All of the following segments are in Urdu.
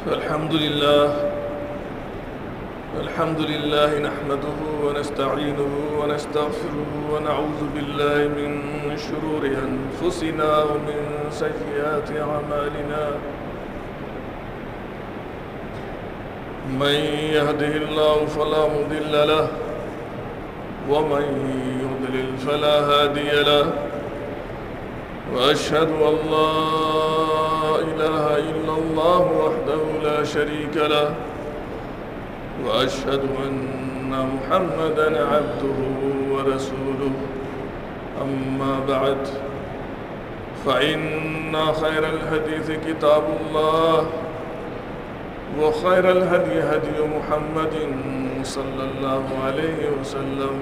الحمد لله نحمده ونستعينه ونستغفره ونعوذ بالله من شرور أنفسنا ومن سيئات أعمالنا. من يهده الله فلا مضل له ومن يضلل فلا هادي له، وأشهد أن لا إله إلا الله وحده لا شريك له، وأشهد أن محمدًا عبده ورسوله. أما بعد، فإن خير الحديث كتاب الله، وخير الهدي هدي محمد صلى الله عليه وسلم،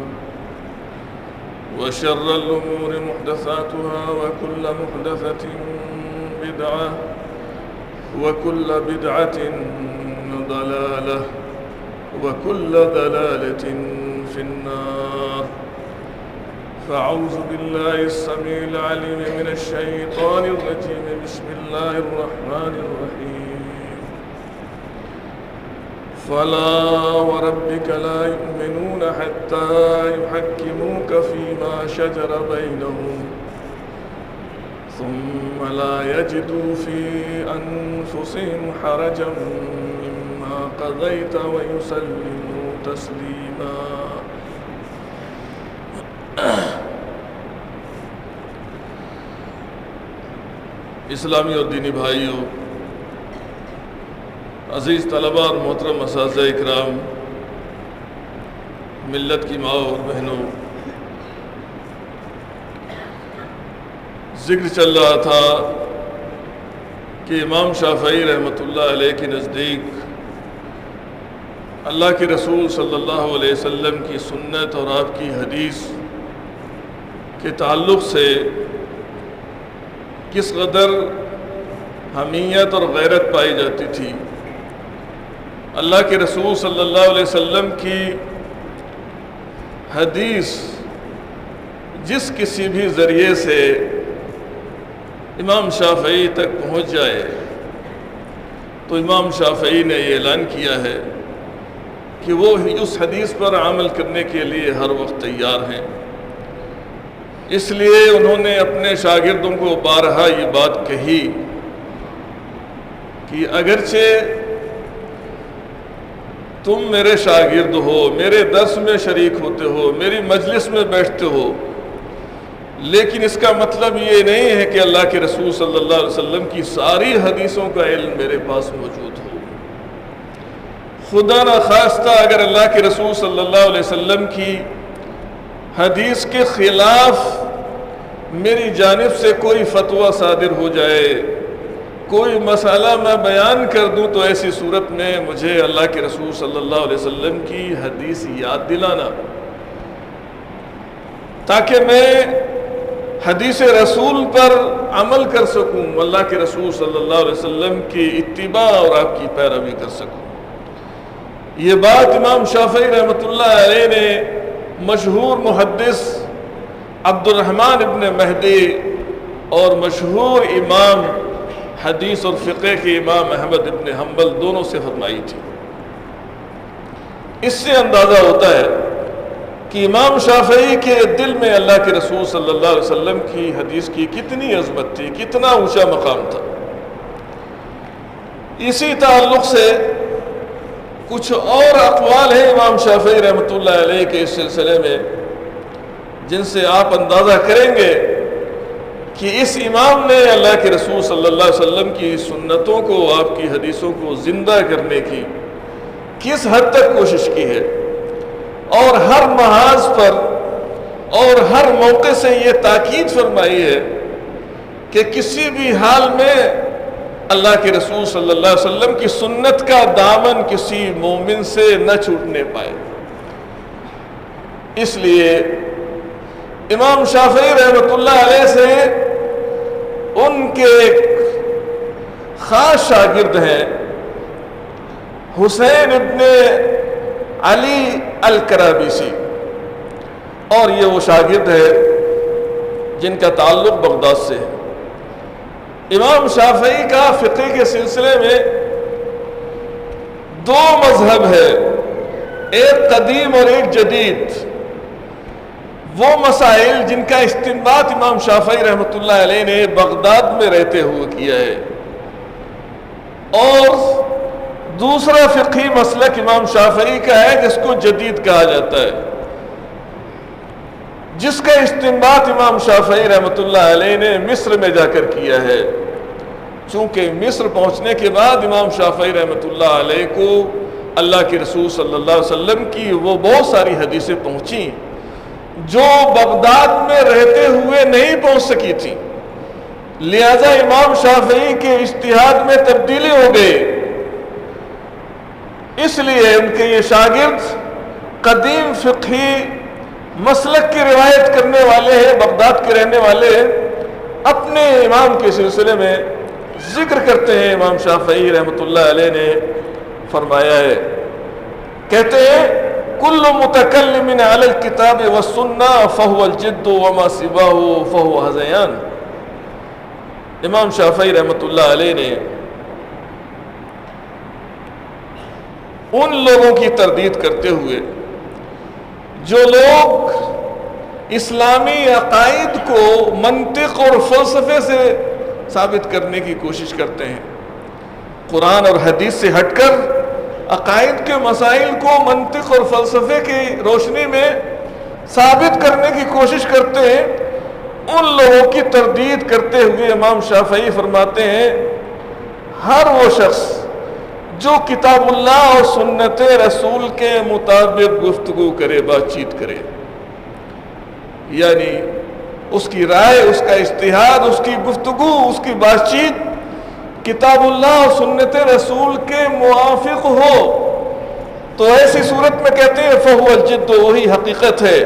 وشر الأمور محدثاتها، وكل محدثة بدعة، وكل بدعة ضلالة، وكل ضلالة في النار. فأعوذ بالله السميع العليم من الشيطان الرجيم. بسم الله الرحمن الرحيم. فلا وربك لا يؤمنون حتى يحكموك فيما شجر بينهم، ثم لا يجدوا في أنفسهم حرجا مما قضيت ويسلموا تسليما. اسلامی اور دینی بھائیوں، عزیز طلباء اور محترم اساتذہ اکرام، ملت کی ماں اور بہنوں، ذکر چل رہا تھا کہ امام شافعی رحمۃ اللہ علیہ کے نزدیک اللہ کے رسول صلی اللہ علیہ وسلم کی سنت اور آپ کی حدیث کے تعلق سے کس قدر حمیت اور غیرت پائی جاتی تھی. اللہ کے رسول صلی اللہ علیہ وسلم کی حدیث جس کسی بھی ذریعے سے امام شافعی تک پہنچ جائے تو امام شافعی نے یہ اعلان کیا ہے کہ وہ اس حدیث پر عمل کرنے کے لیے ہر وقت تیار ہیں. اس لیے انہوں نے اپنے شاگردوں کو بارہا یہ بات کہی کہ اگرچہ تم میرے شاگرد ہو، میرے درس میں شریک ہوتے ہو، میری مجلس میں بیٹھتے ہو، لیکن اس کا مطلب یہ نہیں ہے کہ اللہ کے رسول صلی اللہ علیہ وسلم کی ساری حدیثوں کا علم میرے پاس موجود ہو. خدا نخواستہ اگر اللہ کے رسول صلی اللہ علیہ وسلم کی حدیث کے خلاف میری جانب سے کوئی فتویٰ صادر ہو جائے، کوئی مسئلہ میں بیان کر دوں، تو ایسی صورت میں مجھے اللہ کے رسول صلی اللہ علیہ وسلم کی حدیث یاد دلانا، تاکہ میں حدیث رسول پر عمل کر سکوں، اللہ کے رسول صلی اللہ علیہ وسلم کی اتباع اور آپ کی پیروی کر سکوں. یہ بات امام شافعی رحمۃ اللہ علیہ نے مشہور محدث عبد الرحمن ابن مہدی اور مشہور امام حدیث اور فقہ کے امام احمد ابن حنبل دونوں سے فرمائی تھی. اس سے اندازہ ہوتا ہے کہ امام شافعی کے دل میں اللہ کے رسول صلی اللہ علیہ وسلم کی حدیث کی کتنی عظمت تھی، کتنا اونچا مقام تھا. اسی تعلق سے کچھ اور اقوال ہیں امام شافعی رحمۃ اللہ علیہ کے اس سلسلے میں، جن سے آپ اندازہ کریں گے کہ اس امام نے اللہ کے رسول صلی اللہ علیہ وسلم کی سنتوں کو، آپ کی حدیثوں کو زندہ کرنے کی کس حد تک کوشش کی ہے، اور ہر محاذ پر اور ہر موقع سے یہ تاکید فرمائی ہے کہ کسی بھی حال میں اللہ کے رسول صلی اللہ علیہ وسلم کی سنت کا دامن کسی مومن سے نہ چھوٹنے پائے. اس لیے امام شافعی رحمۃ اللہ علیہ سے ان کے ایک خاص شاگرد ہیں حسین ابن علی الکرابیسی، اور یہ وہ شاگرد ہے جن کا تعلق بغداد سے ہے. امام شافعی کا فقہ کے سلسلے میں دو مذہب ہے، ایک قدیم اور ایک جدید۔ وہ مسائل جن کا استنباط امام شافعی رحمۃ اللہ علیہ نے بغداد میں رہتے ہوئے کیا ہے، اور دوسرا فقہی مسلک امام شافعی کا ہے جس کو جدید کہا جاتا ہے، جس کا استنباط امام شافعی رحمۃ اللہ علیہ نے مصر میں جا کر کیا ہے۔ چونکہ مصر پہنچنے کے بعد امام شافعی رحمۃ اللہ علیہ کو اللہ کے رسول صلی اللہ علیہ وسلم کی وہ بہت ساری حدیثیں پہنچیں جو بغداد میں رہتے ہوئے نہیں پہنچ سکی تھیں، لہذا امام شافعی کے اجتہاد میں تبدیلی ہو گئی۔ اس لیے ان کے یہ شاگرد قدیم فقہی مسلک کی روایت کرنے والے ہیں، بغداد کے رہنے والے ہیں، اپنے امام کے سلسلے میں ذکر کرتے ہیں۔ امام شافعی رحمۃ اللہ علیہ نے فرمایا ہے، کہتے ہیں کل متکلم علی الکتاب والسنہ فہو الجد وما سواہ فہو ہذیان۔ امام شافعی رحمۃ اللہ علیہ نے ان لوگوں کی تردید کرتے ہوئے جو لوگ اسلامی عقائد کو منطق اور فلسفے سے ثابت کرنے کی کوشش کرتے ہیں، قرآن اور حدیث سے ہٹ کر عقائد کے مسائل کو منطق اور فلسفے کی روشنی میں ثابت کرنے کی کوشش کرتے ہیں، ان لوگوں کی تردید کرتے ہوئے امام شافعی فرماتے ہیں ہر وہ شخص جو کتاب اللہ اور سنت رسول کے مطابق گفتگو کرے، بات چیت کرے، یعنی اس کی رائے، اس کا اجتہاد، اس کی گفتگو، اس کی بات چیت کتاب اللہ اور سنت رسول کے موافق ہو، تو ایسی صورت میں کہتے ہیں فہو الجد، وہی حقیقت ہے،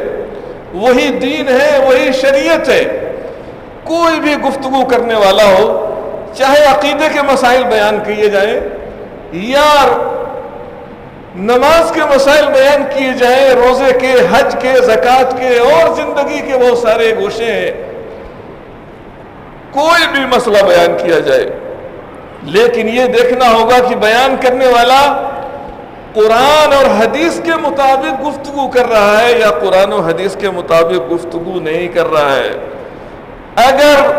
وہی دین ہے، وہی شریعت ہے۔ کوئی بھی گفتگو کرنے والا ہو، چاہے عقیدے کے مسائل بیان کیے جائیں یا نماز کے مسائل بیان کیے جائیں، روزے کے، حج کے، زکوٰۃ کے اور زندگی کے بہت سارے گوشے ہیں، کوئی بھی مسئلہ بیان کیا جائے، لیکن یہ دیکھنا ہوگا کہ بیان کرنے والا قرآن اور حدیث کے مطابق گفتگو کر رہا ہے یا قرآن و حدیث کے مطابق گفتگو نہیں کر رہا ہے۔ اگر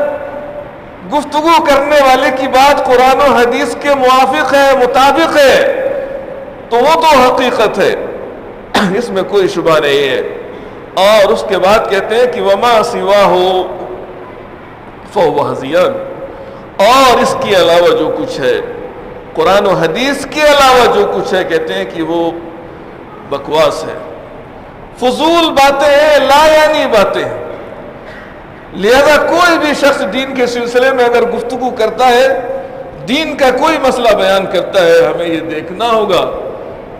گفتگو کرنے والے کی بات قرآن و حدیث کے موافق ہے، مطابق ہے، تو وہ تو حقیقت ہے، اس میں کوئی شبہ نہیں ہے۔ اور اس کے بعد کہتے ہیں کہ وما سواہ فہو ہذیان، اور اس کے علاوہ جو کچھ ہے، قرآن و حدیث کے علاوہ جو کچھ ہے، کہتے ہیں کہ وہ بکواس ہے، فضول باتیں ہیں، لا یعنی باتیں ہیں۔ لہذا کوئی بھی شخص دین کے سلسلے میں اگر گفتگو کرتا ہے، دین کا کوئی مسئلہ بیان کرتا ہے، ہمیں یہ دیکھنا ہوگا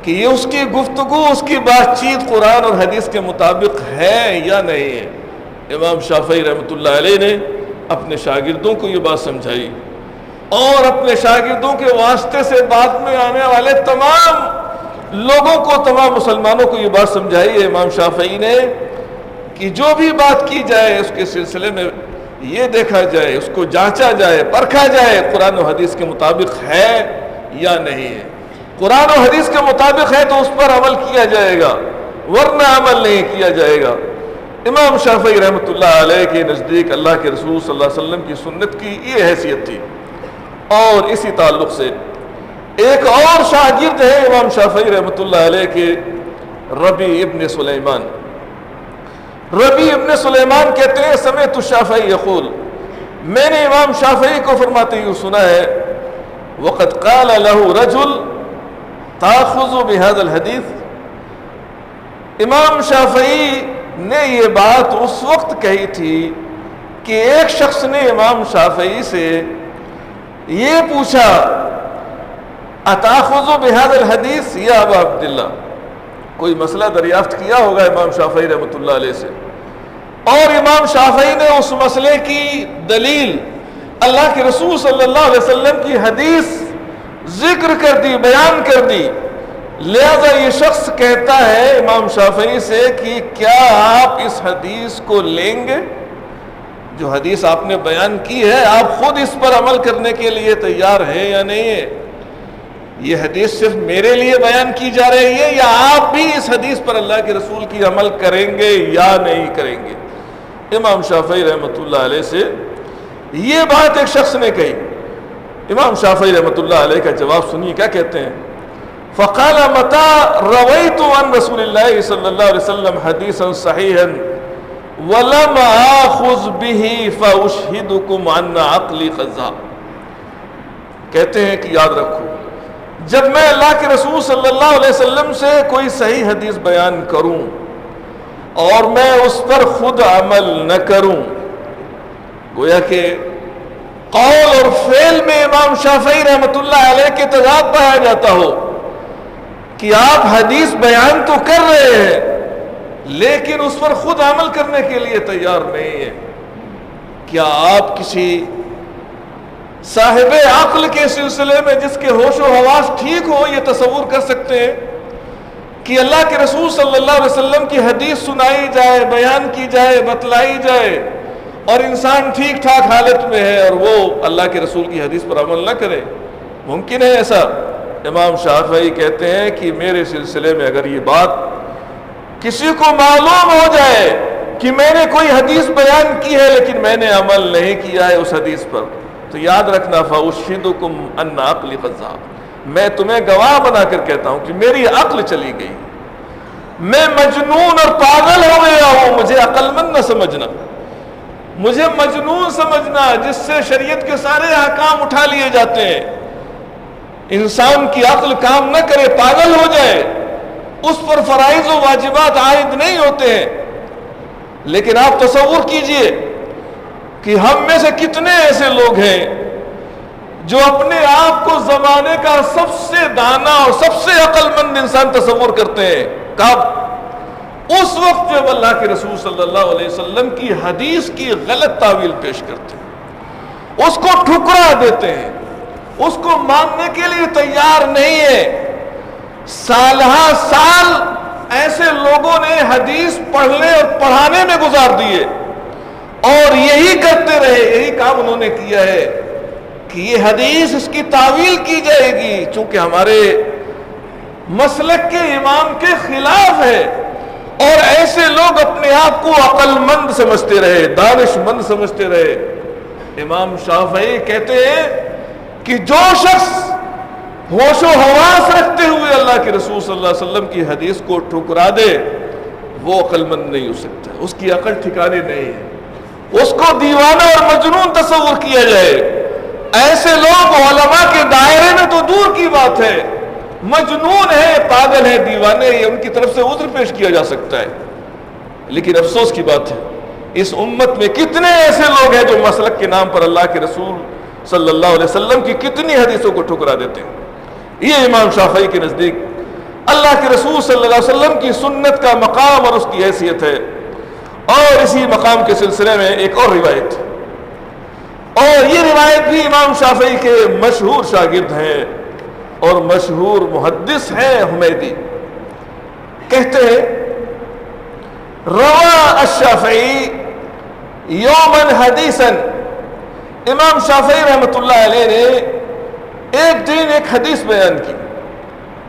کہ یہ اس کی گفتگو، اس کی بات چیت قرآن اور حدیث کے مطابق ہے یا نہیں ہے۔ امام شافعی رحمۃ اللہ علیہ نے اپنے شاگردوں کو یہ بات سمجھائی، اور اپنے شاگردوں کے واسطے سے بعد میں آنے والے تمام لوگوں کو، تمام مسلمانوں کو یہ بات سمجھائی ہے امام شافعی نے کہ جو بھی بات کی جائے اس کے سلسلے میں یہ دیکھا جائے، اس کو جانچا جائے، پرکھا جائے قرآن و حدیث کے مطابق ہے یا نہیں ہے۔ قرآن و حدیث کے مطابق ہے تو اس پر عمل کیا جائے گا، ورنہ عمل نہیں کیا جائے گا۔ امام شافعی رحمۃ اللہ علیہ کے نزدیک اللہ کے رسول صلی اللہ علیہ وسلم کی سنت کی یہ حیثیت تھی۔ اور اسی تعلق سے ایک اور شاگرد ہے امام شافعی رحمۃ اللہ علیہ کے، ربیع ابن سلیمان۔ ربیع ابن سلیمان کہتے ہیں سمعت الشافعی یقول، میں نے امام شافعی کو فرماتے ہوئے سنا ہے، وقد قال له رجل تاخذ بهذا الحديث۔ امام شافعی نے یہ بات اس وقت کہی تھی کہ ایک شخص نے امام شافعی سے یہ پوچھا اتاخذ بهذا الحديث یا ابا عبداللہ، کوئی مسئلہ دریافت کیا ہوگا امام شافعی رحمۃ اللہ علیہ سے، اور امام شافعی نے اس مسئلے کی دلیل اللہ کے رسول صلی اللہ علیہ وسلم کی حدیث ذکر کر دی، بیان کر دی۔ لہذا یہ شخص کہتا ہے امام شافعی سے کہ کیا آپ اس حدیث کو لیں گے؟ جو حدیث آپ نے بیان کی ہے، آپ خود اس پر عمل کرنے کے لیے تیار ہیں یا نہیں ہے؟ یہ حدیث صرف میرے لیے بیان کی جا رہی ہے یا آپ بھی اس حدیث پر اللہ کے رسول کی عمل کریں گے یا نہیں کریں گے؟ امام شافعی رحمۃ اللہ علیہ سے یہ بات ایک شخص نے کہی. امام شافعی رحمۃ اللہ علیہ کا جواب سنیے کیا کہتے ہیں. فقال متى رويت عن رسول الله صلی اللہ علیہ وسلم حدیثا صحیحا ولم آخذ به فاشهدكم ان عقلی قذاب. کہتے ہیں کہ یاد رکھو، جب میں اللہ کے رسول صلی اللہ علیہ وسلم سے کوئی صحیح حدیث بیان کروں اور میں اس پر خود عمل نہ کروں، گویا کہ قول اور فعل میں امام شافعی رحمۃ اللہ علیہ کے تضاد پایا جاتا ہو کہ آپ حدیث بیان تو کر رہے ہیں لیکن اس پر خود عمل کرنے کے لیے تیار نہیں ہے. کیا آپ کسی صاحب عقل کے سلسلے میں جس کے ہوش و حواس ٹھیک ہو یہ تصور کر سکتے ہیں کہ اللہ کے رسول صلی اللہ علیہ وسلم کی حدیث سنائی جائے، بیان کی جائے، بتلائی جائے اور انسان ٹھیک ٹھاک حالت میں ہے اور وہ اللہ کے رسول کی حدیث پر عمل نہ کرے؟ ممکن ہے ایسا؟ امام شافعی کہتے ہیں کہ میرے سلسلے میں اگر یہ بات کسی کو معلوم ہو جائے کہ میں نے کوئی حدیث بیان کی ہے لیکن میں نے عمل نہیں کیا ہے اس حدیث پر، تو یاد رکھنا فَأُشْهِدُكُمْ أَنَّ عَقْلِي قَذَّابٌ، میں تمہیں گواہ بنا کر کہتا ہوں کہ میری عقل چلی گئی، میں مجنون اور پاگل ہو گیا ہوں. مجھے عقل مند نہ سمجھنا، مجھے مجنون سمجھنا جس سے شریعت کے سارے احکام اٹھا لیے جاتے ہیں. انسان کی عقل کام نہ کرے، پاگل ہو جائے، اس پر فرائض و واجبات عائد نہیں ہوتے ہیں. لیکن آپ تصور کیجئے کہ ہم میں سے کتنے ایسے لوگ ہیں جو اپنے آپ کو زمانے کا سب سے دانا اور سب سے عقل مند انسان تصور کرتے ہیں. کب؟ اس وقت جب اللہ کے رسول صلی اللہ علیہ وسلم کی حدیث کی غلط تعویل پیش کرتے ہیں، اس کو ٹھکرا دیتے ہیں، اس کو ماننے کے لیے تیار نہیں ہے. سالہ سال ایسے لوگوں نے حدیث پڑھنے اور پڑھانے میں گزار دیے اور یہی کرتے رہے، یہی کام انہوں نے کیا ہے کہ یہ حدیث اس کی تعویل کی جائے گی چونکہ ہمارے مسلک کے امام کے خلاف ہے. اور ایسے لوگ اپنے آپ کو عقل مند سمجھتے رہے، دانش مند سمجھتے رہے. امام شافعی کہتے ہیں کہ جو شخص ہوش و حواس رکھتے ہوئے اللہ کے رسول صلی اللہ علیہ وسلم کی حدیث کو ٹھکرا دے وہ عقل مند نہیں ہو سکتا، اس کی عقل ٹھکانے نہیں ہے، اس کو دیوانہ اور مجنون تصور کیا جائے. ایسے لوگ علماء کے دائرے میں تو دور کی بات ہے، مجنون ہے، پاگل ہے، دیوانے، یہ ان کی طرف سے عذر پیش کیا جا سکتا ہے. لیکن افسوس کی بات ہے اس امت میں کتنے ایسے لوگ ہیں جو مسلک کے نام پر اللہ کے رسول صلی اللہ علیہ وسلم کی کتنی حدیثوں کو ٹھکرا دیتے ہیں. یہ امام شافعی کے نزدیک اللہ کے رسول صلی اللہ علیہ وسلم کی سنت کا مقام اور اس کی حیثیت ہے. اور اسی مقام کے سلسلے میں ایک اور روایت، اور یہ روایت بھی امام شافعی کے مشہور شاگرد ہیں اور مشہور محدث ہیں حمیدی. کہتے ہیں روا الشافعی یومن حدیثن، امام شافعی رحمۃ اللہ علیہ نے ایک دن ایک حدیث بیان کی.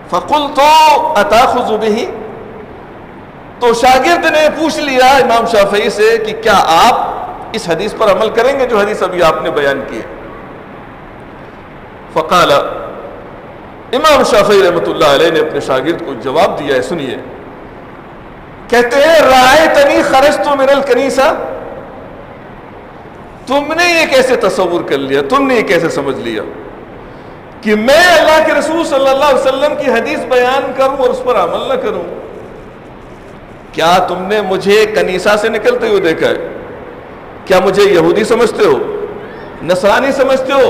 فقلت اتاخذ به، تو شاگرد نے پوچھ لیا امام شافعی سے کہ کیا آپ اس حدیث پر عمل کریں گے جو حدیث ابھی آپ نے بیان کی ہے؟ فقال، امام شافعی رحمۃ اللہ علیہ نے اپنے شاگرد کو جواب دیا ہے، سنیے. کہتے ہیں رأیتنی خرجت من الکنیسہ، تم نے یہ کیسے تصور کر لیا، تم نے یہ کیسے سمجھ لیا کہ میں اللہ کے رسول صلی اللہ علیہ وسلم کی حدیث بیان کروں اور اس پر عمل نہ کروں؟ کیا تم نے مجھے کنیسہ سے نکلتے ہوئے دیکھا ہے؟ کیا مجھے یہودی سمجھتے ہو، نصرانی سمجھتے ہو؟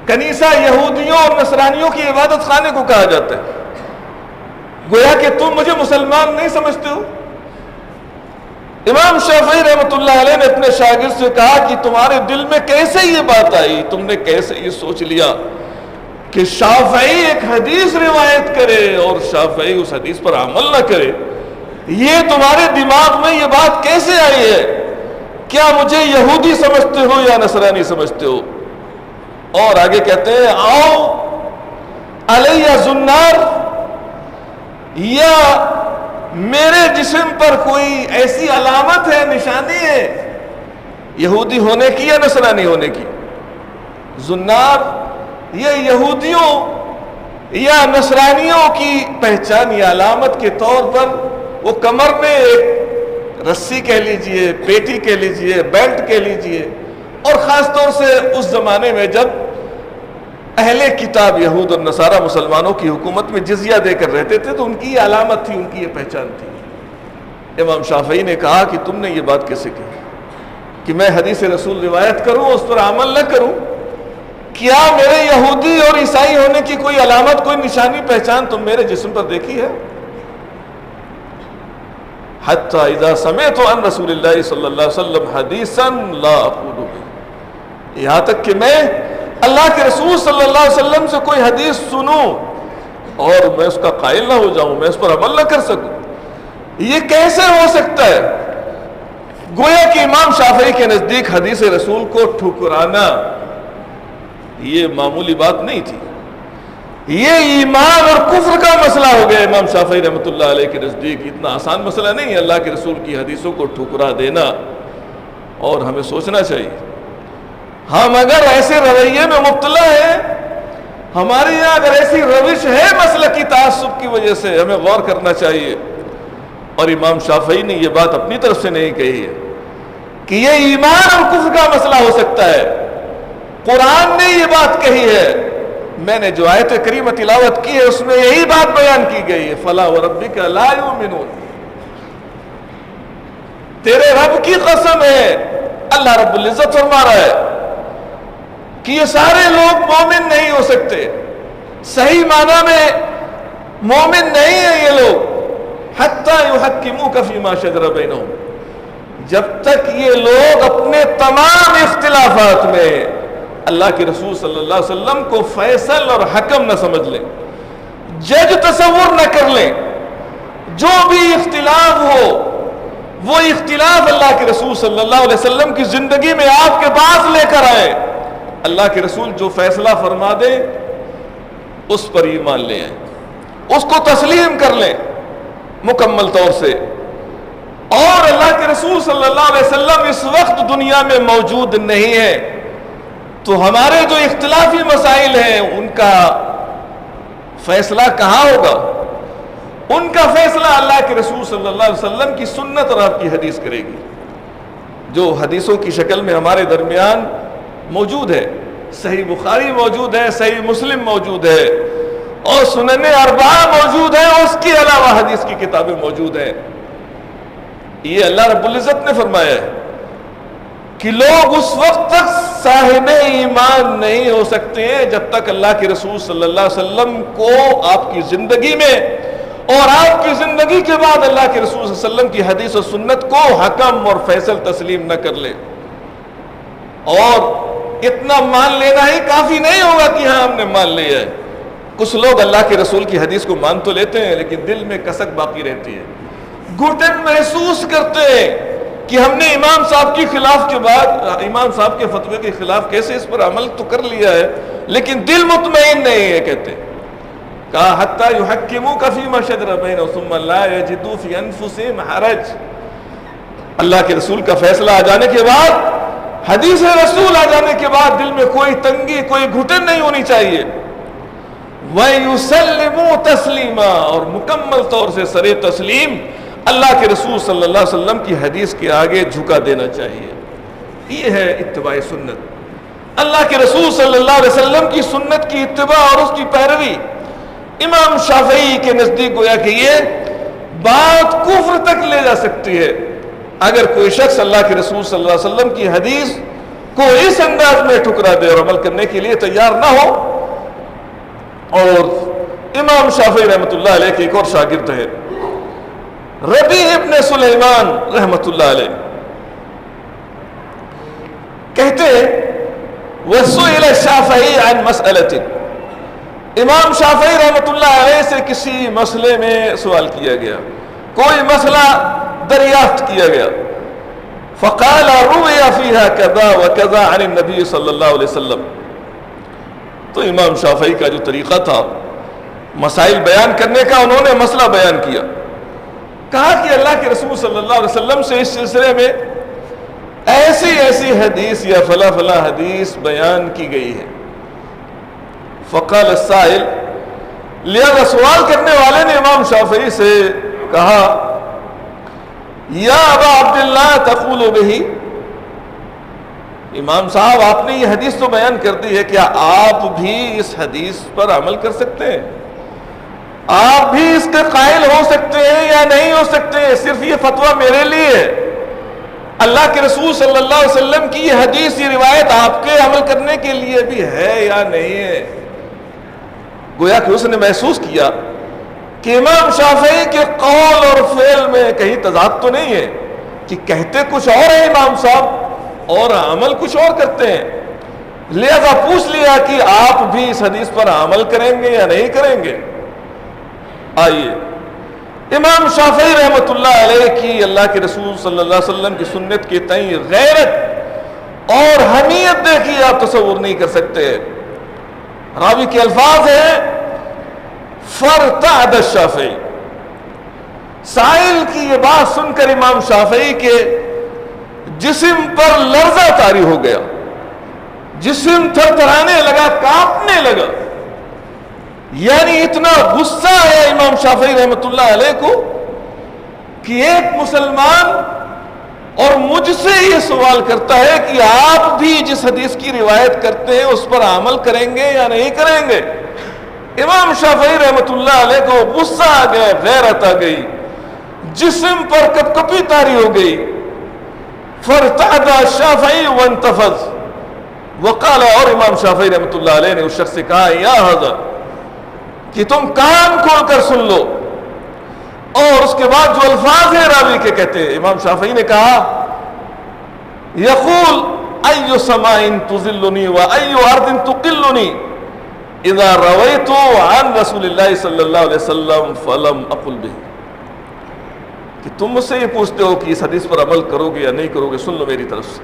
کنیسہ یہودیوں اور نصرانیوں کی عبادت خانے کو کہا جاتا ہے. گویا کہ تم مجھے مسلمان نہیں سمجھتے ہو. امام شافعی رحمۃ اللہ علیہ نے اپنے شاگرد سے کہا کہ تمہارے دل میں کیسے یہ بات آئی، تم نے کیسے یہ سوچ لیا کہ شافعی ایک حدیث روایت کرے اور شافعی اس حدیث پر عمل نہ کرے؟ یہ تمہارے دماغ میں یہ بات کیسے آئی ہے؟ کیا مجھے یہودی سمجھتے ہو یا نصرانی سمجھتے ہو؟ اور آگے کہتے ہیں آؤ زنار یا میرے جسم پر کوئی ایسی علامت ہے, نشانی ہے یہودی ہونے کی یا نصرانی ہونے کی. زنار یہ یہودیوں یا نصرانیوں کی پہچان یا علامت کے طور پر وہ کمر میں ایک رسی کہہ لیجئے, پیٹی کہہ لیجئے, بیلٹ کہہ لیجئے, اور خاص طور سے اس زمانے میں جب اہل کتاب یہود اور نصارہ مسلمانوں کی حکومت میں جزیہ دے کر رہتے تھے تو ان کی یہ علامت تھی, ان کی یہ پہچان تھی. امام شافعی نے کہا کہ تم نے یہ بات کیسے کہی کہ میں حدیث رسول روایت کروں اس پر عمل نہ کروں؟ کیا میرے یہودی اور عیسائی ہونے کی کوئی علامت, کوئی نشانی, پہچان تم میرے جسم پر دیکھی ہے؟ حتی اذا سمعت عن رسول اللہ صلی اللہ علیہ وسلم حدیثا لا اقول به, یہاں تک کہ میں اللہ کے رسول صلی اللہ علیہ وسلم سے کوئی حدیث سنوں اور میں اس کا قائل نہ ہو جاؤں, میں اس پر عمل نہ کر سکوں, یہ کیسے ہو سکتا ہے؟ گویا کہ امام شافعی کے نزدیک حدیث رسول کو ٹھکرانا یہ معمولی بات نہیں تھی, یہ ایمان اور کفر کا مسئلہ ہو گیا. امام شافعی رحمۃ اللہ علیہ کے نزدیک اتنا آسان مسئلہ نہیں ہے اللہ کے رسول کی حدیثوں کو ٹھکرا دینا, اور ہمیں سوچنا چاہیے ہم اگر ایسے رویے میں مبتلا ہیں, ہمارے یہاں اگر ایسی روش ہے مسلکی تعصب کی وجہ سے, ہمیں غور کرنا چاہیے. اور امام شافعی نے یہ بات اپنی طرف سے نہیں کہی ہے کہ یہ ایمان اور کفر کا مسئلہ ہو سکتا ہے, قرآن نے یہ بات کہی ہے. میں نے جو آیت کریمہ تلاوت کی ہے اس میں یہی بات بیان کی گئی ہے, فلا وربک لا یؤمنون, تیرے رب کی قسم ہے, اللہ رب العزت فرما رہا ہے کہ یہ سارے لوگ مومن نہیں ہو سکتے, صحیح معنی میں مومن نہیں ہیں یہ لوگ, حتی یحکموک فیما شجر بینہم, جب تک یہ لوگ اپنے تمام اختلافات میں اللہ کے رسول صلی اللہ علیہ وسلم کو فیصل اور حکم نہ سمجھ لیں, جج تصور نہ کر لیں. جو بھی اختلاف ہو وہ اختلاف اللہ کے رسول صلی اللہ علیہ وسلم کی زندگی میں آپ کے پاس لے کر آئے, اللہ کے رسول جو فیصلہ فرما دے اس پر ایمان لے آئیں, اس کو تسلیم کر لیں مکمل طور سے. اور اللہ کے رسول صلی اللہ علیہ وسلم اس وقت دنیا میں موجود نہیں ہے تو ہمارے جو اختلافی مسائل ہیں ان کا فیصلہ کہاں ہوگا؟ ان کا فیصلہ اللہ کے رسول صلی اللہ علیہ وسلم کی سنت اور آپ کی حدیث کرے گی, جو حدیثوں کی شکل میں ہمارے درمیان موجود ہے. صحیح بخاری موجود ہے, صحیح مسلم موجود ہے, اور سنن اربعہ موجود ہے, اس کے علاوہ حدیث کی کتابیں موجود ہیں. یہ اللہ رب العزت نے فرمایا ہے کہ لوگ اس وقت تک صاحب ایمان نہیں ہو سکتے ہیں جب تک اللہ کے رسول صلی اللہ علیہ وسلم کو آپ کی زندگی میں اور آپ کی زندگی کے بعد اللہ کے رسول صلی اللہ علیہ وسلم کی حدیث و سنت کو حکم اور فیصل تسلیم نہ کر لے. اور اتنا مان لینا ہی کافی نہیں ہوگا کہ ہاں ہم نے مان لیا ہے. کچھ لوگ اللہ کے رسول کی حدیث کو مان تو لیتے ہیں لیکن دل میں کسک باقی رہتی ہے, گھٹن محسوس کرتے ہیں کہ ہم نے امام صاحب کے خلاف کے بعد, امام صاحب کے فتوے کے خلاف کیسے اس پر عمل تو کر لیا ہے لیکن دل مطمئن نہیں ہے. کہتے کہا حتی یحکموک فیما شجر بینہم ثم لا یجدوا فی انفسہم حرج, اللہ کے رسول کا فیصلہ آ جانے کے بعد, حدیث رسول آ جانے کے بعد دل میں کوئی تنگی, کوئی گھٹن نہیں ہونی چاہیے. وَيُسَلِّمُوا تَسْلِيمًا, اور مکمل طور سے سر تسلیم اللہ کے رسول صلی اللہ علیہ وسلم کی حدیث کے آگے جھکا دینا چاہیے. یہ ہے اتباع سنت. اللہ کے رسول صلی اللہ علیہ وسلم کی سنت کی اتباع اور اس کی پیروی. امام شافعی کے نزدیک گویا کہ یہ بات کفر تک لے جا سکتی ہے اگر کوئی شخص اللہ کے رسول صلی اللہ علیہ وسلم کی حدیث کو اس انداز میں ٹھکرا دے اور عمل کرنے کے لیے تیار نہ ہو. اور امام شافعی رحمۃ اللہ علیہ کے ایک اور شاگرد ہے ربیع ابن سلیمان رحمۃ اللہ علیہ, کہتے وَسُئِلَ الشَّافِعِيُّ عَنْ مَسْأَلَةٍ, امام شافعی رحمۃ اللہ علیہ سے کسی مسئلے میں سوال کیا گیا, کوئی مسئلہ دریافت کیا گیا. فَقَالَ رُوِيَ فِيهَا كَذَا وَكَذَا عَنِ النَّبِيِّ صلی اللہ علیہ وسلم. تو امام شافعی کا جو طریقہ تھا مسائل بیان کرنے کا انہوں نے مسئلہ بیان کیا. کہا کہ اللہ کے رسول صلی اللہ علیہ وسلم سے اس سلسلے میں ایسی حدیث یا فلاں فلاں حدیث بیان کی گئی ہے. فقال السائل، لہذا سوال کرنے والے نے امام شافعی سے کہا، یا ابا عبداللہ تقول بہ، امام صاحب آپ نے یہ حدیث تو بیان کر دی ہے، کیا آپ بھی اس حدیث پر عمل کر سکتے ہیں؟ آپ بھی اس کے قائل ہو سکتے ہیں یا نہیں ہو سکتے ہیں؟ صرف یہ فتویٰ میرے لیے ہے، اللہ کے رسول صلی اللہ علیہ وسلم کی یہ حدیث، یہ روایت آپ کے عمل کرنے کے لیے بھی ہے یا نہیں ہے؟ گویا کہ اس نے محسوس کیا کہ امام شافعی کے قول اور فعل میں کہیں تضاد تو نہیں ہے، کہ کہتے کچھ اور ہیں امام صاحب اور عمل کچھ اور کرتے ہیں. لہذا پوچھ لیا کہ آپ بھی اس حدیث پر عمل کریں گے یا نہیں کریں گے. آئیے امام شافعی رحمۃ اللہ علیہ کی اللہ کے رسول صلی اللہ علیہ وسلم کی سنت کے تئیں غیرت اور حمیت دیکھی آپ تصور نہیں کر سکتے. راوی کے الفاظ ہیں، فرتعد الشافعی. سائل کی یہ بات سن کر امام شافعی کے جسم پر لرزہ طاری ہو گیا، جسم تھر تھرانے لگا، کانپنے لگا. یعنی اتنا غصہ ہے امام شافعی رحمۃ اللہ علیہ کو کہ ایک مسلمان اور مجھ سے یہ سوال کرتا ہے کہ آپ بھی جس حدیث کی روایت کرتے ہیں اس پر عمل کریں گے یا نہیں کریں گے. امام شافعی رحمۃ اللہ علیہ کو غصہ آ گیا، غیرت آ گئی، جسم پر کپکپی طاری ہو گئی. فرتعد الشافعی وانتفض وقال، اور امام شافعی رحمۃ اللہ علیہ نے اس شخص سے کہا، یا حضرت، کہ تم کان کھول کر سن لو. اور اس کے بعد جو الفاظ ہیں راوی کے کہتے ہیں، امام شافعی نے کہا، یقول ای سماء تظلنی و ای ارض تقلنی اذا رویت عن رسول اللہ صلی اللہ علیہ وسلم فلم اقل بہ. کہ تم مجھ سے یہ پوچھتے ہو کہ اس حدیث پر عمل کرو گے یا نہیں کرو گے، سن لو میری طرف سے.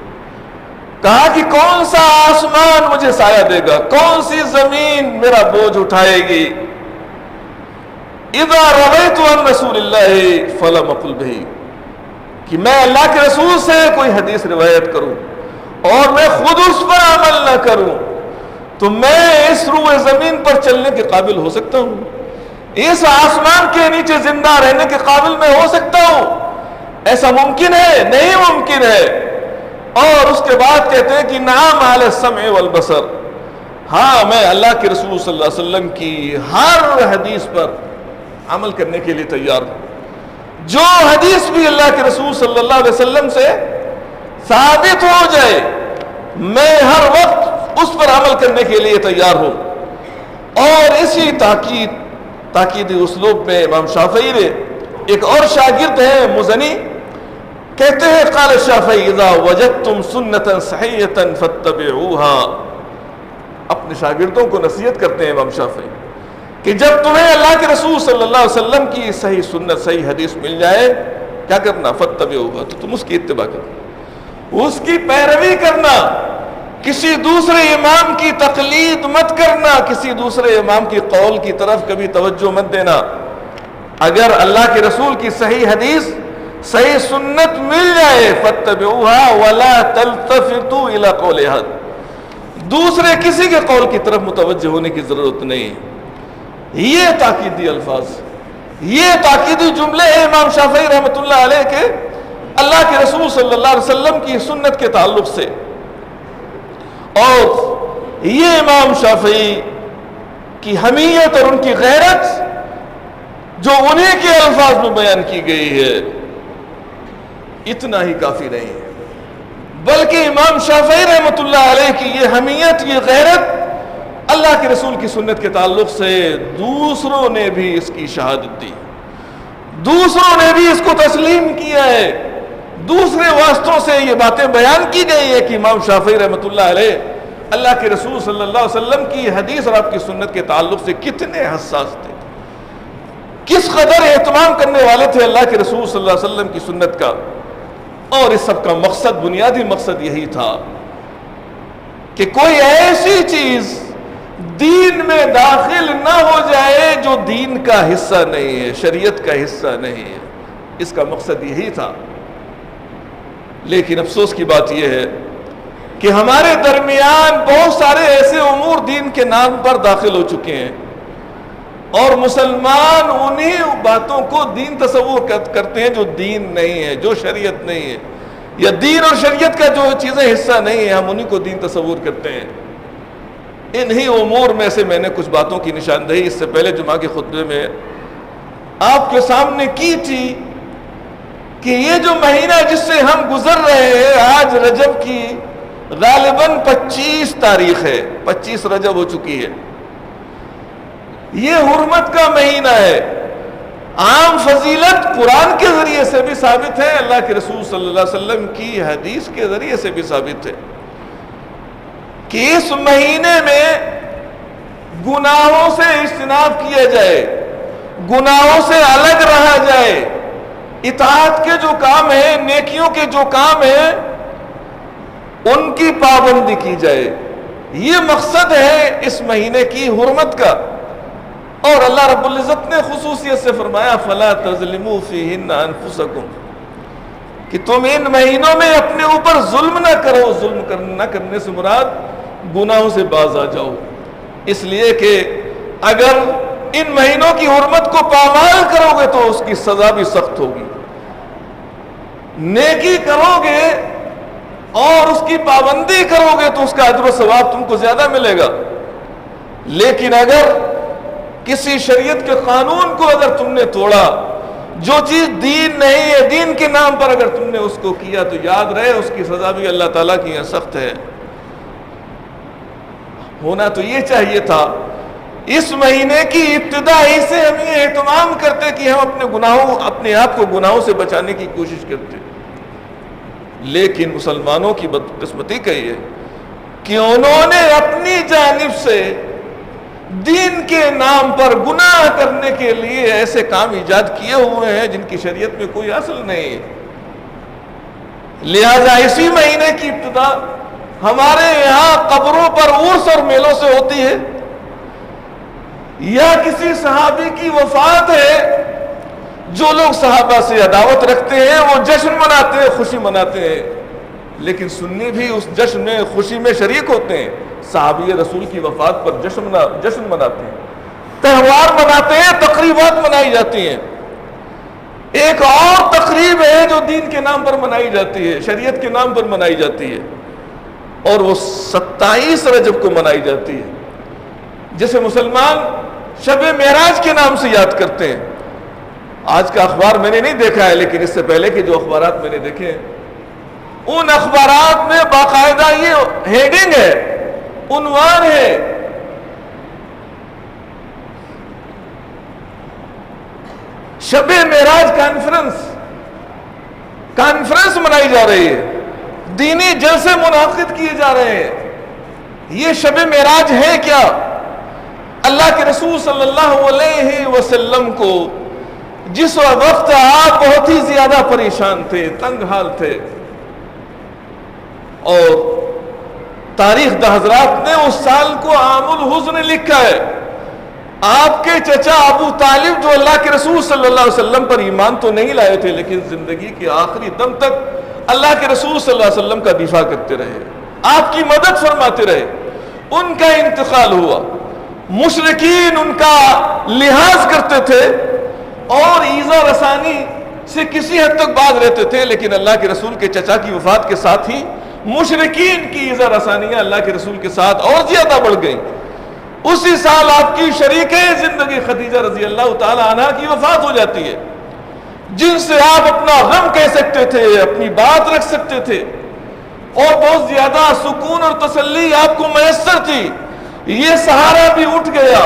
کہا کہ کون سا آسمان مجھے سایہ دے گا، کون سی زمین میرا بوجھ اٹھائے گی. اذا رویت عن رسول اللہ فلم اقل بہ، کہ میں اللہ کے رسول سے کوئی حدیث روایت کروں اور میں خود اس پر عمل نہ کروں، تو میں اس روئے زمین پر چلنے کے قابل ہو سکتا ہوں، اس آسمان کے نیچے زندہ رہنے کے قابل میں ہو سکتا ہوں؟ ایسا ممکن ہے؟ نہیں ممکن ہے. اور اس کے بعد کہتے ہیں کہ نعم علی السمع والبصر، ہاں میں اللہ کے رسول صلی اللہ علیہ وسلم کی ہر حدیث پر عمل کرنے کے لیے تیار ہوں. جو حدیث بھی اللہ کے رسول صلی اللہ علیہ وسلم سے ثابت ہو جائے، میں ہر وقت اس پر عمل کرنے کے لیے تیار ہوں. اور اسی تاکیدی اسلوب میں امام شافعی نے، ایک اور شاگرد ہیں مزنی، کہتے ہیں قال الشافعی اذا وجدتم سنتا صحیحا فاتبعوها. اپنے شاگردوں کو نصیحت کرتے ہیں امام شافعی کہ جب تمہیں اللہ کے رسول صلی اللہ علیہ وسلم کی صحیح سنت، صحیح حدیث مل جائے، کیا کرنا؟ فاتبعوها، تو تم اس کی اتباع کرنا، اس کی پیروی کرنا، کسی دوسرے امام کی تقلید مت کرنا، کسی دوسرے امام کی قول کی طرف کبھی توجہ مت دینا. اگر اللہ کے رسول کی صحیح حدیث، صحیح سنت مل جائے، فاتبعوها ولا تلتفتوا الى قول احد، دوسرے کسی کے قول کی طرف متوجہ ہونے کی ضرورت نہیں. یہ تاکیدی الفاظ، یہ تاکیدی جملے ہیں امام شافعی رحمۃ اللہ علیہ کے اللہ کے رسول صلی اللہ علیہ وسلم کی سنت کے تعلق سے. اور یہ امام شافعی کی حمیت اور ان کی غیرت جو انہیں کے الفاظ میں بیان کی گئی ہے، اتنا ہی کافی نہیں ہے، بلکہ امام شافعی رحمۃ اللہ علیہ کی یہ حمیت، یہ غیرت اللہ کے رسول کی سنت کے تعلق سے دوسروں نے بھی اس کی شہادت دی، دوسروں نے بھی اس کو تسلیم کیا ہے. دوسرے واسطوں سے یہ باتیں بیان کی گئی ہے کہ امام شافعی رحمۃ اللہ علیہ اللہ کے رسول صلی اللہ علیہ وسلم کی حدیث اور آپ کی سنت کے تعلق سے کتنے حساس تھے، کس قدر اہتمام کرنے والے تھے اللہ کے رسول صلی اللہ علیہ وسلم کی سنت کا. اور اس سب کا مقصد، بنیادی مقصد یہی تھا کہ کوئی ایسی چیز دین میں داخل نہ ہو جائے جو جو دین کا حصہ نہیں ہے، شریعت کا حصہ نہیں ہے۔ اس کا مقصد یہی تھا۔ لیکن افسوس کی بات یہ ہے کہ ہمارے درمیان بہت سارے ایسے امور دین کے نام پر داخل ہو چکے ہیں، اور مسلمان انہی باتوں کو دین تصور کرتے ہیں جو دین نہیں ہے، جو شریعت نہیں ہے، یا دین اور شریعت کا جو چیزیں حصہ نہیں ہے، ہم انہی کو دین تصور کرتے ہیں۔ انہی امور میں سے میں نے کچھ باتوں کی نشاندہی اس سے پہلے جمعہ کے خطبے میں آپ کے سامنے کی تھی کہ یہ جو مہینہ جس سے ہم گزر رہے ہیں، آج رجب کی غالباً 25 تاریخ ہے، 25 رجب ہو چکی ہے۔ یہ حرمت کا مہینہ ہے۔ عام فضیلت قرآن کے ذریعے سے بھی ثابت ہے، اللہ کے رسول صلی اللہ علیہ وسلم کی حدیث کے ذریعے سے بھی ثابت ہے کہ اس مہینے میں گناہوں سے اجتناب کیا جائے، گناہوں سے الگ رہا جائے، اطاعت کے جو کام ہیں، نیکیوں کے جو کام ہیں، ان کی پابندی کی جائے۔ یہ مقصد ہے اس مہینے کی حرمت کا۔ اور اللہ رب العزت نے خصوصیت سے فرمایا فَلَا تَظْلِمُوا فِيهِنَّ أَنفُسَكُمْ، کہ تم ان مہینوں میں اپنے اوپر ظلم نہ کرو۔ ظلم نہ کرنے سے مراد گناہوں سے باز آ جاؤ، اس لیے کہ اگر ان مہینوں کی حرمت کو پامال کرو گے تو اس کی سزا بھی سخت ہوگی۔ نیکی کرو گے اور اس کی پابندی کرو گے تو اس کا اجر و ثواب تم کو زیادہ ملے گا، لیکن اگر کسی شریعت کے قانون کو اگر تم نے توڑا، جو چیز دین نہیں ہے، دین کے نام پر اگر تم نے اس کو کیا، تو یاد رہے اس کی سزا بھی اللہ تعالیٰ کی یہاں سخت ہے۔ ہونا تو یہ چاہیے تھا اس مہینے کی ابتدا ہی سے ہم یہ اہتمام کرتے کہ ہم اپنے آپ کو گناہوں سے بچانے کی کوشش کرتے، لیکن مسلمانوں کی بدقسمتی کا یہ کہ انہوں نے اپنی جانب سے دین کے نام پر گناہ کرنے کے لیے ایسے کام ایجاد کیے ہوئے ہیں جن کی شریعت میں کوئی اصل نہیں ہے۔ لہذا اسی مہینے کی ابتدا ہمارے یہاں قبروں پر عرس اور میلوں سے ہوتی ہے، یا کسی صحابی کی وفات ہے، جو لوگ صحابہ سے عداوت رکھتے ہیں وہ جشن مناتے ہیں، خوشی مناتے ہیں، لیکن سنی بھی اس جشن میں خوشی میں شریک ہوتے ہیں۔ صحابی رسول کی وفات پر جشن مناتے ہیں، تہوار مناتے ہیں، تقریبات منائی جاتی ہیں۔ ایک اور تقریب ہے جو دین کے نام پر منائی جاتی ہے، شریعت کے نام پر منائی جاتی ہے، اور وہ 27 رجب کو منائی جاتی ہے، جسے مسلمان شب معراج کے نام سے یاد کرتے ہیں۔ آج کا اخبار میں نے نہیں دیکھا ہے، لیکن اس سے پہلے کے جو اخبارات میں نے دیکھے ہیں، ان اخبارات میں باقاعدہ یہ ہیڈنگ ہے، عنوان ہے، شب معراج کانفرنس منائی جا رہی ہے، دینی جلسے منعقد کیے جا رہے ہیں۔ یہ شب معراج ہے کیا؟ اللہ کے رسول صلی اللہ علیہ وسلم کو جس وقت آپ بہت ہی زیادہ پریشان تھے، تنگ حال تھے، اور تاریخ دہ حضرات نے اس سال کو عام الحزن لکھا ہے۔ آپ کے چچا ابو طالب جو اللہ کے رسول صلی اللہ علیہ وسلم پر ایمان تو نہیں لائے تھے، لیکن زندگی کے آخری دم تک اللہ کے رسول صلی اللہ علیہ وسلم کا دفاع کرتے رہے، آپ کی مدد فرماتے رہے، ان کا انتقال ہوا۔ مشرکین ان کا لحاظ کرتے تھے اور ایذا رسانی سے کسی حد تک باز رہتے تھے، لیکن اللہ کے رسول کے چچا کی وفات کے ساتھ ہی مشرکین کی ایذا رسانیاں اللہ کے رسول کے ساتھ اور زیادہ بڑھ گئیں۔ اسی سال آپ کی شریک زندگی خدیجہ رضی اللہ تعالی عنہ کی وفات ہو جاتی ہے، جن سے آپ اپنا غم کہہ سکتے تھے، اپنی بات رکھ سکتے تھے، اور بہت زیادہ سکون اور تسلی آپ کو میسر تھی۔ یہ سہارا بھی اٹھ گیا۔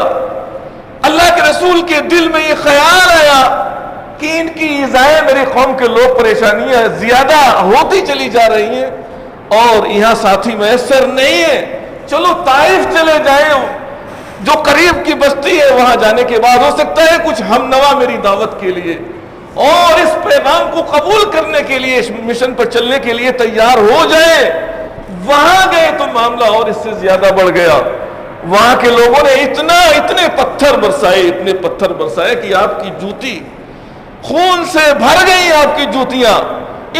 اللہ کے رسول کے دل میں یہ خیال آیا کہ ان کی ایذائیں میرے قوم کے لوگ پریشانیاں زیادہ ہوتی چلی جا رہی ہیں اور یہاں ساتھی میسر نہیں ہے، چلو طائف چلے جائیں، جو قریب کی بستی ہے، وہاں جانے کے بعد ہو سکتا ہے کچھ ہم نوا میری دعوت کے لیے اور اس پیغام کو قبول کرنے کے لیے، اس مشن پر چلنے کے لیے تیار ہو جائیں۔ وہاں گئے تو معاملہ اور اس سے زیادہ بڑھ گیا۔ وہاں کے لوگوں نے اتنے پتھر برسائے برسائے، اتنے پتھر برسائے کہ آپ کی جوتی خون سے بھر گئی، آپ کی جوتیاں،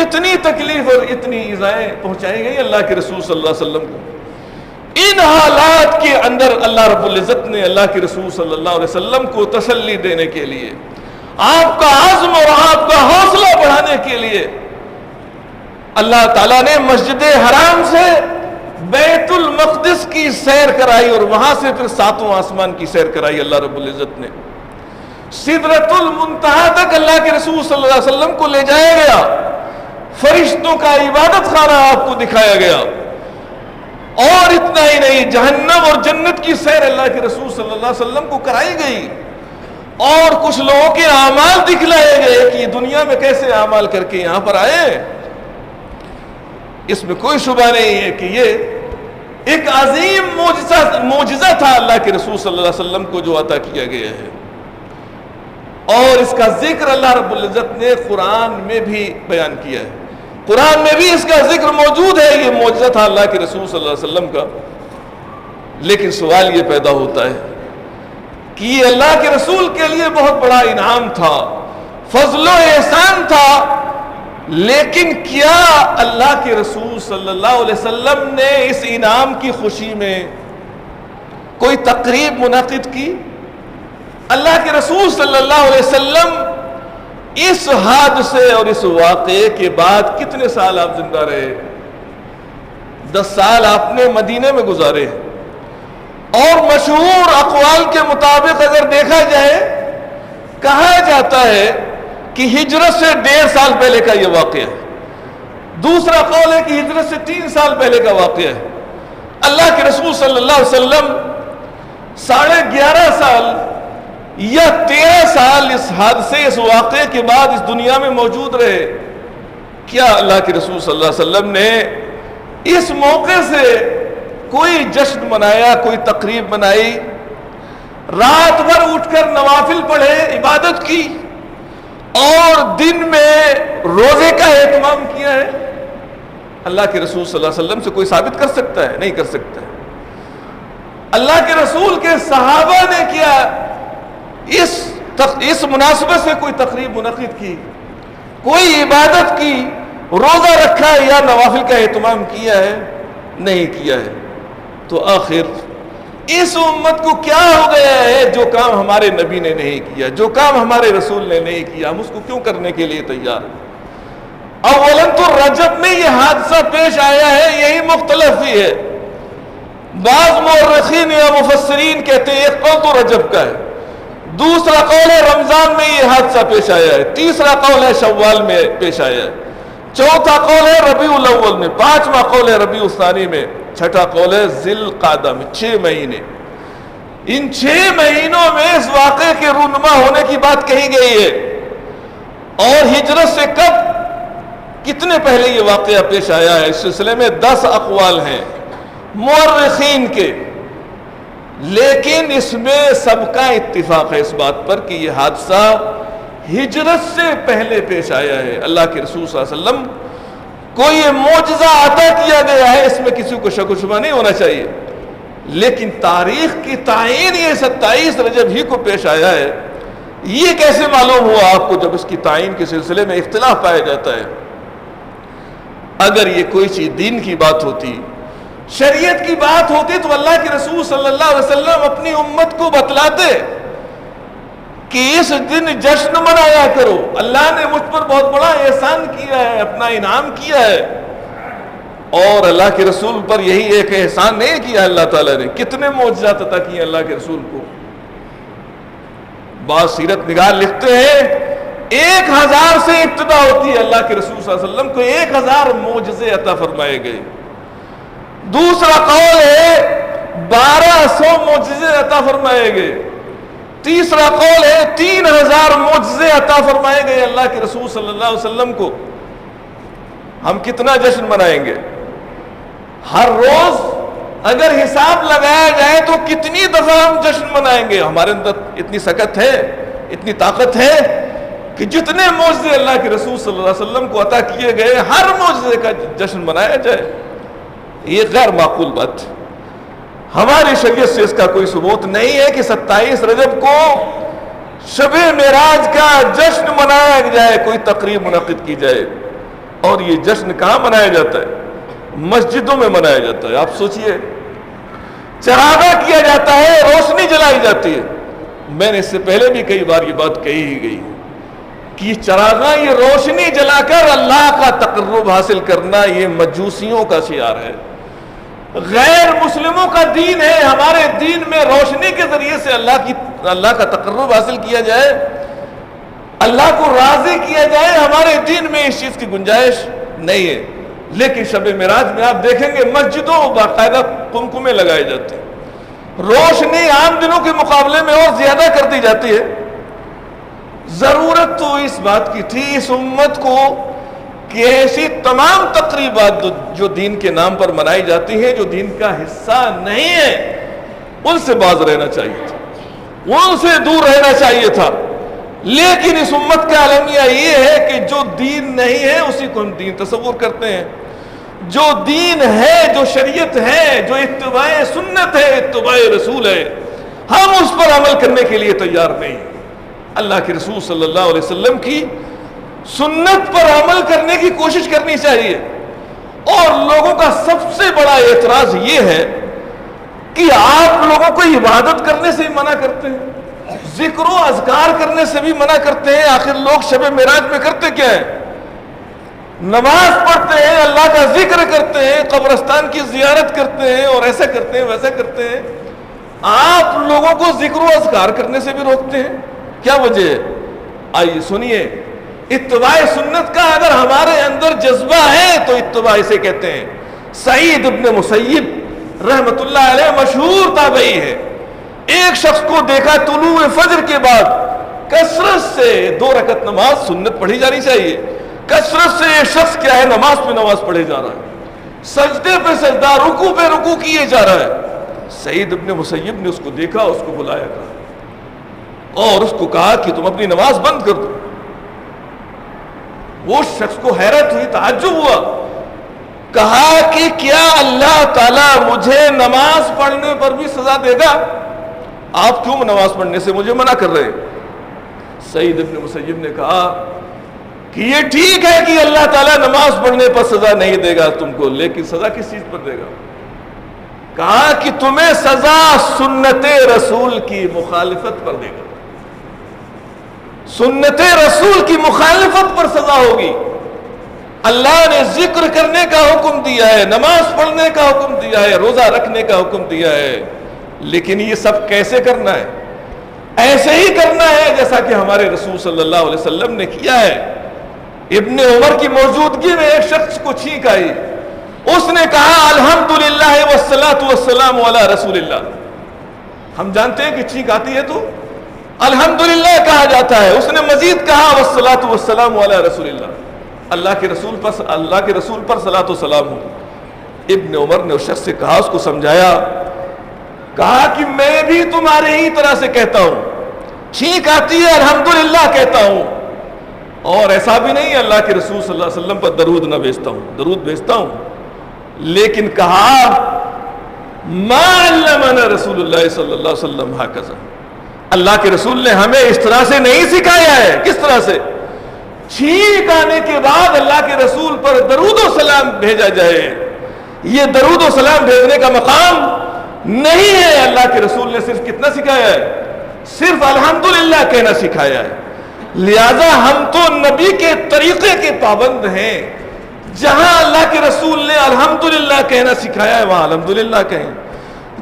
اتنی تکلیف اور اتنی ایذائیں پہنچائی گئی اللہ کے رسول صلی اللہ علیہ وسلم کو۔ ان حالات کے اندر اللہ رب العزت نے اللہ کے رسول صلی اللہ علیہ وسلم کو تسلی دینے کے لیے، آپ کا عزم اور آپ کا حوصلہ بڑھانے کے لیے اللہ تعالیٰ نے مسجد حرام سے بیت المقدس کی سیر کرائی، اور وہاں سے پھر ساتوں آسمان کی سیر کرائی اللہ رب العزت نے۔ سدرۃ المنتہا تک اللہ کے رسول صلی اللہ علیہ وسلم کو لے جایا گیا، فرشتوں کا عبادت خانہ آپ کو دکھایا گیا، اور اتنا ہی نہیں، جہنم اور جنت کی سیر اللہ کے رسول صلی اللہ علیہ وسلم کو کرائی گئی، اور کچھ لوگوں کے اعمال دکھلائے گئے کہ دنیا میں کیسے اعمال کر کے یہاں پر آئے۔ اس میں کوئی شبہ نہیں ہے کہ یہ ایک عظیم معجزہ تھا اللہ کے رسول صلی اللہ علیہ وسلم کو جو عطا کیا گیا ہے، اور اس کا ذکر اللہ رب العزت نے قرآن میں بھی بیان کیا ہے، قرآن میں بھی اس کا ذکر موجود ہے، یہ معجزہ تھا اللہ کے رسول صلی اللہ علیہ وسلم کا۔ لیکن سوال یہ پیدا ہوتا ہے کہ یہ اللہ کے رسول کے لیے بہت بڑا انعام تھا، فضل و احسان تھا، لیکن کیا اللہ کے رسول صلی اللہ علیہ وسلم نے اس انعام کی خوشی میں کوئی تقریب منعقد کی؟ اللہ کے رسول صلی اللہ علیہ وسلم اس حادثے اور اس واقعے کے بعد کتنے سال آپ زندہ رہے؟ 10 سال آپ نے مدینے میں گزارے، اور مشہور اقوال کے مطابق اگر دیکھا جائے، کہا جاتا ہے کہ ہجرت سے 1.5 سال پہلے کا یہ واقعہ ہے، دوسرا قول ہے کہ ہجرت سے 3 سال پہلے کا واقعہ ہے۔ اللہ کے رسول صلی اللہ علیہ وسلم 11.5 سال یا 13 سال اس حادثے، اس واقعے کے بعد اس دنیا میں موجود رہے۔ کیا اللہ کے رسول صلی اللہ علیہ وسلم نے اس موقع سے کوئی جشن منایا، کوئی تقریب منائی، رات بھر اٹھ کر نوافل پڑھے، عبادت کی، اور دن میں روزے کا اہتمام کیا ہے؟ اللہ کے رسول صلی اللہ علیہ وسلم سے کوئی ثابت کر سکتا ہے؟ نہیں کر سکتا ہے۔ اللہ کے رسول کے صحابہ نے کیا اس مناسبت سے کوئی تقریب منعقد کی، کوئی عبادت کی، روزہ رکھا یا نوافل کا اہتمام کیا ہے؟ نہیں کیا ہے۔ تو آخر اس امت کو کیا ہو گیا ہے جو کام ہمارے نبی نے نہیں کیا، جو کام ہمارے رسول نے نہیں کیا، ہم اس کو کیوں کرنے کے لیے تیار ہیں؟ اولاً تو رجب میں یہ حادثہ پیش آیا ہے، یہی مختلف ہی ہے۔ بعض مورخین یا مفسرین کہتے ہیں ایک قول تو رجب کا ہے، دوسرا قول ہے رمضان میں یہ حادثہ پیش آیا ہے، تیسرا قول ہے شوال میں پیش آیا ہے، چوتھا قول ہے ربیع الاول میں، پانچواں قول ہے ربیع الثانی میں، چھٹا قول ہے ذی القعدہ میں۔ 6 مہینے، ان 6 مہینوں میں اس واقعے کے رونما ہونے کی بات کہی گئی ہے، اور ہجرت سے کتنے پہلے یہ واقعہ پیش آیا ہے، اس سلسلے میں 10 اقوال ہیں مورخین کے، لیکن اس میں سب کا اتفاق ہے اس بات پر کہ یہ حادثہ ہجرت سے پہلے پیش آیا ہے۔ اللہ کے رسول صلی اللہ علیہ وسلم کو یہ معجزہ عطا کیا گیا ہے، اس میں کسی کو شک و شبہ نہیں ہونا چاہیے، لیکن تاریخ کی تعین یہ 27 رجب ہی کو پیش آیا ہے، یہ کیسے معلوم ہوا آپ کو جب اس کی تعین کے سلسلے میں اختلاف پایا جاتا ہے؟ اگر یہ کوئی چیز دین کی بات ہوتی، شریعت کی بات ہوتی، تو اللہ کے رسول صلی اللہ علیہ وسلم اپنی امت کو بتلاتے کہ اس دن جشن منایا کرو، اللہ نے مجھ پر بہت بڑا احسان کیا ہے، اپنا انعام کیا ہے۔ اور اللہ کے رسول پر یہی ایک احسان نہیں کیا اللہ تعالیٰ نے، کتنے معجزات عطا کیے اللہ کے رسول کو۔ بعض سیرت نگار لکھتے ہیں 1000 سے ابتدا ہوتی ہے، اللہ کے رسول صلی اللہ علیہ وسلم کو 1000 معجزے عطا فرمائے گئے۔ دوسرا قول ہے 1200 معجزے عطا فرمائے گئے۔ تیسرا قول ہے 3000 معجزے عطا فرمائے گئے اللہ کے رسول صلی اللہ علیہ وسلم کو۔ ہم کتنا جشن منائیں گے؟ ہر روز اگر حساب لگایا جائے تو کتنی دفعہ ہم جشن منائیں گے؟ ہمارے اندر اتنی سکت ہے، اتنی طاقت ہے کہ جتنے معجزے اللہ کے رسول صلی اللہ علیہ وسلم کو عطا کیے گئے ہر معجزے کا جشن منایا جائے؟ یہ غیر معقول بات۔ ہماری شریعت سے اس کا کوئی ثبوت نہیں ہے کہ 27 رجب کو شب معراج کا جشن منایا جائے، کوئی تقریب منعقد کی جائے۔ اور یہ جشن کہاں منایا جاتا ہے؟ مسجدوں میں منایا جاتا ہے۔ آپ سوچئے، چراغاں کیا جاتا ہے، روشنی جلائی جاتی ہے۔ میں نے اس سے پہلے بھی کئی بار یہ بات کہی ہی گئی کہ یہ چراغاں، یہ روشنی جلا کر اللہ کا تقرب حاصل کرنا، یہ مجوسیوں کا شعار ہے، غیر مسلموں کا دین ہے۔ ہمارے دین میں روشنی کے ذریعے سے اللہ کا تقرب حاصل کیا جائے، اللہ کو راضی کیا جائے، ہمارے دین میں اس چیز کی گنجائش نہیں ہے۔ لیکن شب معراج میں آپ دیکھیں گے مسجدوں باقاعدہ قمقمے لگائے جاتے ہیں، روشنی عام دنوں کے مقابلے میں اور زیادہ کر دی جاتی ہے۔ ضرورت تو اس بات کی تھی اس امت کو کہ ایسی تمام تقریبات جو دین کے نام پر منائی جاتی ہیں، جو دین کا حصہ نہیں ہے، ان سے باز رہنا چاہیے تھا، ان سے دور رہنا چاہیے تھا۔ لیکن اس امت کا المیہ یہ ہے کہ جو دین نہیں ہے اسی کو ہم دین تصور کرتے ہیں، جو دین ہے، جو شریعت ہے، جو اتباع سنت ہے، اتباع رسول ہے، ہم اس پر عمل کرنے کے لیے تیار نہیں۔ اللہ کے رسول صلی اللہ علیہ وسلم کی سنت پر عمل کرنے کی کوشش کرنی چاہیے۔ اور لوگوں کا سب سے بڑا اعتراض یہ ہے کہ آپ لوگوں کو عبادت کرنے سے ہی منع کرتے ہیں، ذکر و اذکار کرنے سے بھی منع کرتے ہیں۔ آخر لوگ شب معراج میں کرتے کیا ہیں؟ نماز پڑھتے ہیں، اللہ کا ذکر کرتے ہیں، قبرستان کی زیارت کرتے ہیں، اور ایسا کرتے ہیں ویسا کرتے ہیں۔ آپ لوگوں کو ذکر و اذکار کرنے سے بھی روکتے ہیں، کیا وجہ ہے؟ آئیے سنیے، اتباع سنت کا اگر ہمارے اندر جذبہ ہے تو اتباع اسے کہتے ہیں۔ سعید ابن مسیب رحمت اللہ علیہ مشہور تابعی ہے، ایک شخص کو دیکھا طلوع فجر کے بعد کثرت سے 2 رکعت نماز سنت پڑھی جانی چاہیے، کثرت سے ایک شخص کیا ہے نماز پہ نماز پڑھے جا رہا ہے، سجدے پہ سجدہ، رکوع پہ رکوع کیے جا رہا ہے۔ سعید ابن مسیب نے اس کو دیکھا، اس کو بلایا کہا اور اس کو کہا کہ تم اپنی نماز بند کر دو۔ وہ شخص کو حیرت ہوئی، تعجب ہوا، کہا کہ کیا اللہ تعالیٰ مجھے نماز پڑھنے پر بھی سزا دے گا؟ آپ کیوں نماز پڑھنے سے مجھے منع کر رہے ہیں؟ سعید ابن مسیب نے کہا کہ یہ ٹھیک ہے کہ اللہ تعالیٰ نماز پڑھنے پر سزا نہیں دے گا تم کو، لیکن سزا کس چیز پر دے گا؟ کہا کہ تمہیں سزا سنت رسول کی مخالفت پر دے گا، سنت رسول کی مخالفت پر سزا ہوگی۔ اللہ نے ذکر کرنے کا حکم دیا ہے، نماز پڑھنے کا حکم دیا ہے، روزہ رکھنے کا حکم دیا ہے، لیکن یہ سب کیسے کرنا ہے؟ ایسے ہی کرنا ہے جیسا کہ ہمارے رسول صلی اللہ علیہ وسلم نے کیا ہے۔ ابن عمر کی موجودگی میں ایک شخص کو چھینک آئی، اس نے کہا الحمدللہ والصلاۃ والسلام علی رسول اللہ۔ ہم جانتے ہیں کہ چھینک آتی ہے تو الحمدللہ کہا جاتا ہے، اس نے مزید کہا والصلاۃ والسلام علی رسول اللہ، اللہ کے رسول پر صلاۃ و سلام ہو۔ ابن عمر نے اس شخص سے کہا، اس کو سمجھایا، کہا کہ میں بھی تمہارے ہی طرح سے کہتا ہوں، چھینک آتی ہے الحمدللہ کہتا ہوں، اور ایسا بھی نہیں اللہ کے رسول صلی اللہ علیہ وسلم پر درود نہ بھیجتا ہوں، درود بھیجتا ہوں، لیکن کہا ما علمنا رسول اللہ صلی اللہ علیہ وسلم ہکذا، اللہ کے رسول نے ہمیں اس طرح سے نہیں سکھایا ہے۔ کس طرح سے؟ چھینک آنے کے بعد اللہ کے رسول پر درود و سلام بھیجا جائے۔ یہ درود و سلام بھیجنے کا مقام نہیں ہے، اللہ کے رسول نے صرف کتنا سکھایا ہے؟ صرف الحمدللہ کہنا سکھایا ہے۔ لہذا ہم تو نبی کے طریقے کے پابند ہیں، جہاں اللہ کے رسول نے الحمدللہ کہنا سکھایا ہے وہاں الحمدللہ کہیں،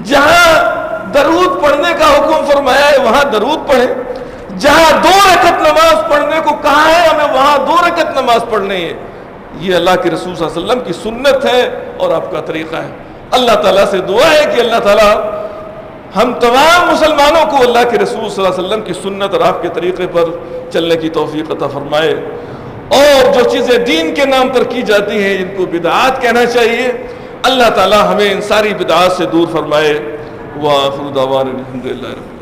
جہاں درود پڑھنے کا حکم فرمایا ہے وہاں درود پڑھیں، جہاں 2 رکعت نماز پڑھنے کو کہا ہے ہمیں وہاں 2 رکعت نماز پڑھنی ہے۔ یہ اللہ کے رسول صلی اللہ علیہ وسلم کی سنت ہے اور آپ کا طریقہ ہے۔ اللہ تعالیٰ سے دعا ہے کہ اللہ تعالیٰ ہم تمام مسلمانوں کو اللہ کے رسول صلی اللہ علیہ وسلم کی سنت اور آپ کے طریقے پر چلنے کی توفیق عطا فرمائے، اور جو چیزیں دین کے نام پر کی جاتی ہیں ان کو بدعات کہنا چاہیے، اللہ تعالیٰ ہمیں ان ساری بدعات سے دور فرمائے۔ وآخر دعوانا الحمدللہ رب